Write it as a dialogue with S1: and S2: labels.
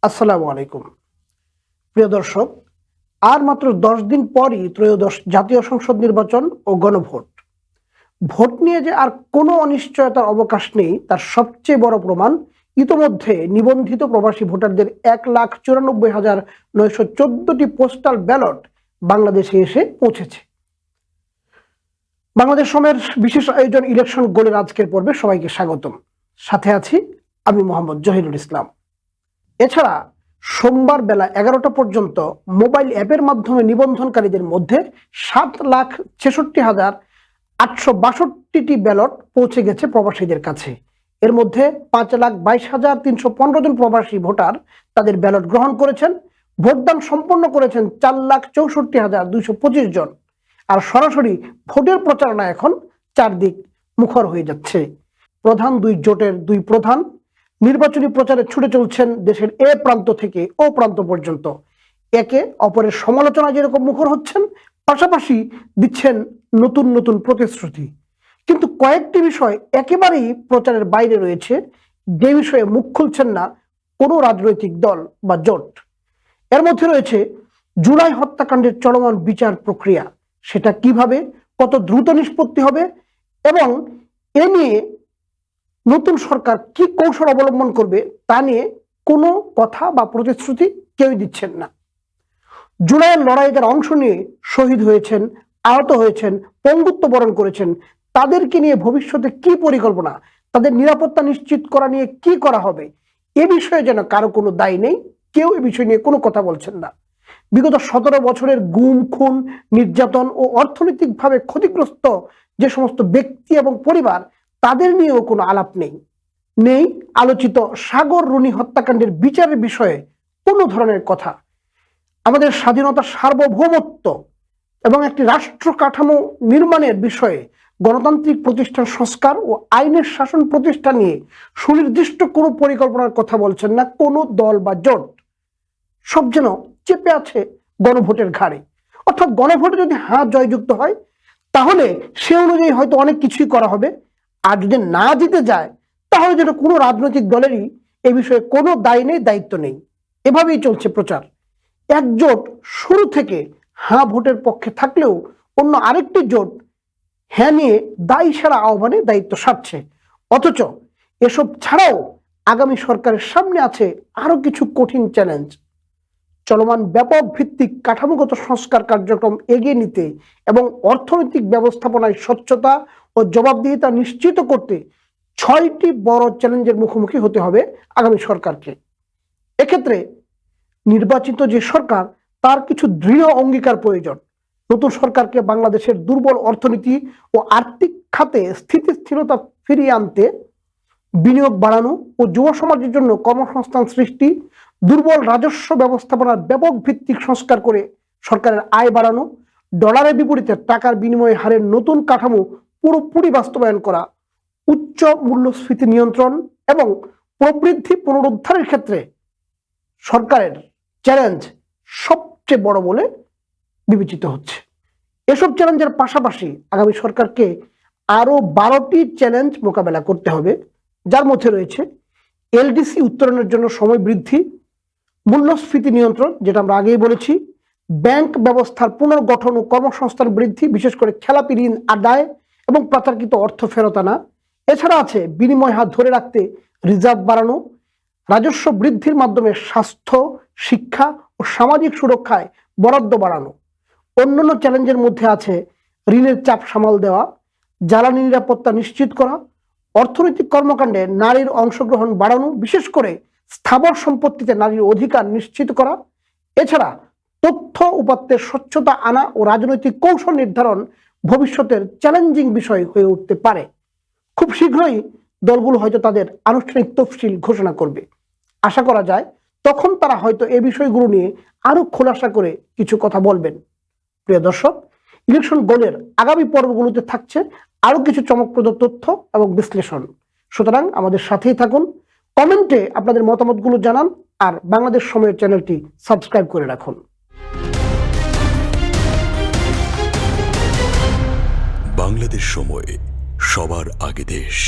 S1: আসসালামু আলাইকুম। প্রিয় দর্শক, আর মাত্র 10 দিন পরই ত্রয়োদশ জাতীয় সংসদ নির্বাচন ও গণভোট। ভোট নিয়ে যে আর কোনো অনিশ্চয়তার অবকাশ নেই তার সবচেয়ে বড় প্রমাণ ইতোমধ্যে নিবন্ধিত প্রবাসী ভোটারদের 1,94,914টি পোস্টাল ব্যালট বাংলাদেশে এসে পৌঁছেছে। বাংলাদেশ সময়ের বিশেষ আয়োজন ইলেকশন গোলের আজকের পর্বে সবাইকে স্বাগতম। সাথে আছি আমি মোহাম্মদ জহিরুল ইসলাম। এছাড়া সোমবার বেলা 11টা পর্যন্ত মোবাইল অ্যাপের মাধ্যমে নিবন্ধনকারীদের মধ্যে 7,66,862টি ব্যালট পৌঁছে গেছে প্রবাসীদের কাছে। এর মধ্যে 5,22,315 জন প্রবাসী ভোটার তাদের ব্যালট গ্রহণ করেছেন। ভোটদান সম্পন্ন করেছেন 4,64,225 জন। আর সরাসরি ভোটের প্রচারণা এখন চারদিক মুখর হয়ে যাচ্ছে। প্রধান দুই জোটের দুই প্রধান নির্বাচনী প্রচারে ছুটে চলছেন দেশের এ প্রান্ত থেকে ও প্রান্ত পর্যন্ত। একে অপরের সমালোচনা যেরকম মুখর হচ্ছেন, পাশাপাশি দিচ্ছেন নতুন নতুন প্রতিশ্রুতি। কিন্তু কয়েকটি বিষয় একেবারেই প্রচারের বাইরে রয়েছে, যে বিষয়ে মুখ খুলছেন না কোনো রাজনৈতিক দল বা জোট। এর মধ্যে রয়েছে জুলাই হত্যাকাণ্ডের চলমান বিচার প্রক্রিয়া, সেটা কিভাবে কত দ্রুত নিষ্পত্তি হবে এবং এ নিয়ে নতুন সরকার কি কৌশল অবলম্বন করবে তা নিয়ে কোনো কথা বা প্রতিশ্রুতি কেউই দিচ্ছেন না। জুলাইয়ের লড়াইয়ে যারা অংশ নিয়ে শহীদ হয়েছেন, আহত হয়েছেন, পঙ্গুত্ব বরণ করেছেন, তাদেরকে নিয়ে ভবিষ্যতে কি পরিকল্পনা, তাদের নিরাপত্তা নিশ্চিত করা নিয়ে কি করা হবে, এ বিষয়ে যেন কারো কোনো দায় নেই। কেউ এ বিষয় নিয়ে কোনো কথা বলছেন না। বিগত 17 বছরের গুম, খুন, নির্যাতন ও অর্থনৈতিকভাবে ক্ষতিগ্রস্ত যে সমস্ত ব্যক্তি এবং পরিবার, তাদের নিয়েও কোনো আলাপ নেই আলোচিত সাগর রুনি হত্যাকাণ্ডের বিচারের বিষয়ে কোনো ধরনের কথা। আমাদের স্বাধীনতা, সার্বভৌমত্ব এবং একটি রাষ্ট্র কাঠামো নির্মাণের বিষয়ে গণতান্ত্রিক প্রতিষ্ঠান সংস্কার ও আইনের শাসন প্রতিষ্ঠা নিয়ে সুনির্দিষ্ট কোনো পরিকল্পনার কথা বলছেন না কোনো দল বা জোট। সব যেন চেপে আছে গণভোটের ঘাড়ে। অর্থাৎ গণভোটে যদি হ্যাঁ জয়যুক্ত হয় তাহলে সে অনুযায়ী হয়তো অনেক কিছুই করা হবে, আর যদি না জিতে যায় তাহলে যেন কোনো রাজনৈতিক দলেরই এ বিষয়ে কোনো দায় নেই, দায়িত্ব নেই। এভাবেই চলছে প্রচার। এক জোট শুরু থেকে হ্যাঁ ভোটের পক্ষে থাকলেও অন্য আরেকটি জোট হ্যাঁ নিয়ে দায়ী সারা আহ্বানে দায়িত্ব সারছে। অথচ এসব ছাড়াও আগামী সরকারের সামনে আছে আরো কিছু কঠিন চ্যালেঞ্জ। চলমান ব্যাপক ভিত্তিক কাঠামোগত সংস্কার কার্যক্রম এগিয়ে নিতে এবং অর্থনৈতিক ব্যবস্থাপনায় স্বচ্ছতা ও জবাবদিহিতা নিশ্চিত করতে 6টি বড় চ্যালেঞ্জের মুখোমুখি হতে হবে আগামী সরকারকে। এক্ষেত্রে নির্বাচিত যে সরকার, তার কিছু দৃঢ় অঙ্গীকার প্রয়োজন। নতুন সরকারকে বাংলাদেশের দুর্বল অর্থনীতি ও আর্থিক খাতে স্থিতিশীলতা ফিরিয়ে আনতে, বিনিয়োগ বাড়ানো ও যুব সমাজের জন্য কর্মসংস্থান সৃষ্টি, দুর্বল রাজস্ব ব্যবস্থাপনার ব্যাপক ভিত্তিক সংস্কার করে সরকারের আয় বাড়ানো, ডলারের বিপরীতে টাকার বিনিময় হারের নতুন কাঠামো পুরোপুরি বাস্তবায়ন করা, উচ্চ মূল্যস্ফীতি নিয়ন্ত্রণ এবং প্রবৃদ্ধি পুনরুদ্ধারের ক্ষেত্রে সরকারের চ্যালেঞ্জ সবচেয়ে বড় বলে বিবেচিত হচ্ছে। এসব চ্যালেঞ্জের পাশাপাশি আগামী সরকারকে আরো 12টি চ্যালেঞ্জ মোকাবেলা করতে হবে, যার মধ্যে রয়েছে এলডিসি উত্তরণের জন্য সময় বৃদ্ধি, মূল্যস্ফীতি নিয়ন্ত্রণ যেটা আমরা আগেই বলেছি, ব্যাংক ব্যবস্থার পুনর্গঠন ও কর্মসংস্থান বৃদ্ধি, বিশেষ করে খেলাপি ঋণ আদায় এবং পাচারকৃত অর্থ ফেরত আনা। এছাড়া আছে বিনিময় হার ধরে রাখতে রিজার্ভ বাড়ানো, রাজস্ব বৃদ্ধির মাধ্যমে স্বাস্থ্য, শিক্ষা ও সামাজিক সুরক্ষায় বরাদ্দ বাড়ানো। অন্যান্য চ্যালেঞ্জের মধ্যে আছে ঋণের চাপ সামাল দেওয়া, জ্বালানি নিরাপত্তা নিশ্চিত করা, অর্থনৈতিক কর্মকাণ্ডে নারীর অংশগ্রহণ বাড়ানো, বিশেষ করে স্থাবর সম্পত্তিতে নারীর অধিকার নিশ্চিত করা। এছাড়া তথ্য উপাত্তের স্বচ্ছতা আনা ও রাজনৈতিক কৌশল নির্ধারণ ভবিষ্যতের চ্যালেঞ্জিং বিষয় হয়ে উঠতে পারে। খুব শীঘ্রই দলগুলো হয়তো তাদের আনুষ্ঠানিক তফসিল ঘোষণা করবে। আশা করা যায় তখন তারা হয়তো এই বিষয়গুলো নিয়ে আরো খোলাসা করে কিছু কথা বলবেন। প্রিয় দর্শক, ইলেকশন গোলের আগামী পর্বগুলোতে থাকছে আরো কিছু চমকপ্রদ তথ্য এবং বিশ্লেষণ। সুতরাং আমাদের সাথেই থাকুন, কমেন্টে আপনাদের মতামতগুলো জানান আর বাংলাদেশ সময়ের চ্যানেলটি সাবস্ক্রাইব করে রাখুন।
S2: বাংলাদেশ সময়, সবার আগে দেশ।